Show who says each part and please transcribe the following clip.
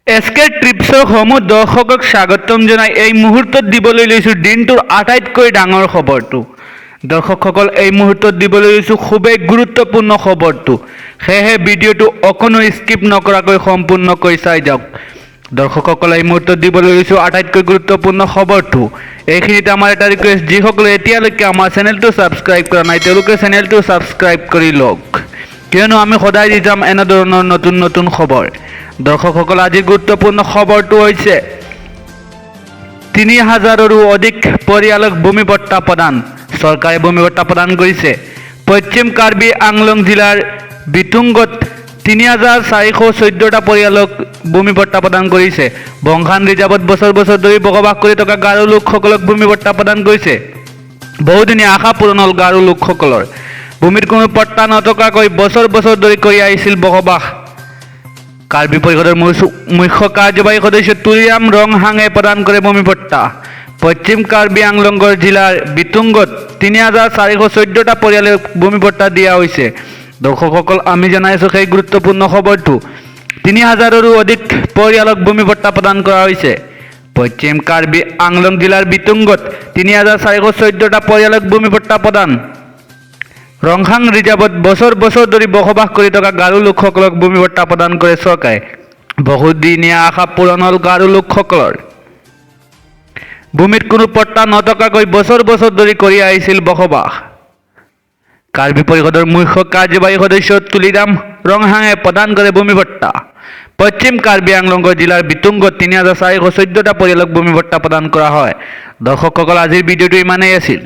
Speaker 1: এছকে ট্ৰিপছৰ সমূহ দৰ্শকক স্বাগতম জনাই এই মুহূৰ্তত দিবলৈ লৈছোঁ দিনটোৰ আটাইতকৈ ডাঙৰ খবৰটো। দৰ্শকসকল, এই মুহূৰ্তত দিবলৈ লৈছোঁ খুবেই গুৰুত্বপূৰ্ণ খবৰটো, সেয়েহে ভিডিঅ'টো অকণো স্কিপ নকৰাকৈ সম্পূৰ্ণকৈ চাই যাওক। দৰ্শকসকল, এই মুহূৰ্তত দিবলৈ লৈছোঁ আটাইতকৈ গুৰুত্বপূৰ্ণ খবৰটো। এইখিনিতে আমাৰ এটা ৰিকুৱেষ্ট, যিসকলে এতিয়ালৈকে আমাৰ চেনেলটো ছাবস্ক্ৰাইব কৰা নাই তেওঁলোকে চেনেলটো ছাবস্ক্ৰাইব কৰি লওক, কিয়নো আমি সদায় দি যাম এনেধৰণৰ নতুন নতুন খবৰ। দৰ্শকসকল, আজিৰ গুৰুত্বপূৰ্ণ খবৰটো হৈছে ৩,০০০ৰো অধিক পৰিয়ালক ভূমি পট্টা প্ৰদান। চৰকাৰে ভূমি পট্টা প্ৰদান কৰিছে। পশ্চিম কাৰ্বি আংলং জিলাৰ বিতুংগত ৩,৪১৪টা পৰিয়ালক ভূমি পট্টা প্ৰদান কৰিছে। বংশান ৰিজাৰ্ভত বছৰ বছৰ ধৰি বসবাস কৰি থকা গাৰো লোকসকলক ভূমি পট্টা প্ৰদান কৰিছে। বহুদিনীয়া আশা পূৰণ হ'ল গাৰো লোকসকলৰ। ভূমিৰ কোনো পট্টা নথকাকৈ বছৰ বছৰ ধৰি কৰি আহিছিল বসবাস। কাৰ্বি পৰিষদৰ মুখ্য কাৰ্যবাহী সদস্য তুলিৰাম ৰংহাঙে প্ৰদান কৰে ভূমি পট্টা। পশ্চিম কাৰ্বি আংলং জিলাৰ বিতুংগত ৩,৪১৪টা পৰিয়ালক ভূমি পট্টা দিয়া হৈছে। দৰ্শকসকল, আমি জনাইছোঁ সেই গুৰুত্বপূৰ্ণ খবৰটো। ৩,০০০ৰো অধিক পৰিয়ালক ভূমি পট্টা প্ৰদান কৰা হৈছে। পশ্চিম কাৰ্বি আংলং জিলাৰ বিতুংগত ৩,৪১৪টা পৰিয়ালক ভূমি পট্টা প্ৰদান। ৰংহাং ৰিজাৰ্ভত বছৰ বছৰ ধৰি বসবাস কৰি থকা গাৰো লোকসকলক ভূমি পট্টা প্ৰদান কৰে চৰকাৰে। বহুদিনীয়া আশা পূৰণ হ'ল গাৰো লোকসকলৰ। ভূমিত কোনো পট্টা নথকাকৈ বছৰ বছৰ ধৰি কৰি আহিছিল বসবাস। কাৰ্বি পৰিষদৰ মুখ্য কাৰ্যবাহী সদস্য তুলিৰাম ৰংহাঙে প্ৰদান কৰে ভূমি পট্টা। পশ্চিম কাৰ্বি আংলং জিলাৰ বিতুংগত ৩,৪১৪টা পৰিয়ালক ভূমি পট্টা প্ৰদান কৰা হয়। দৰ্শকসকল, আজিৰ ভিডিঅ'টো ইমানেই আছিল।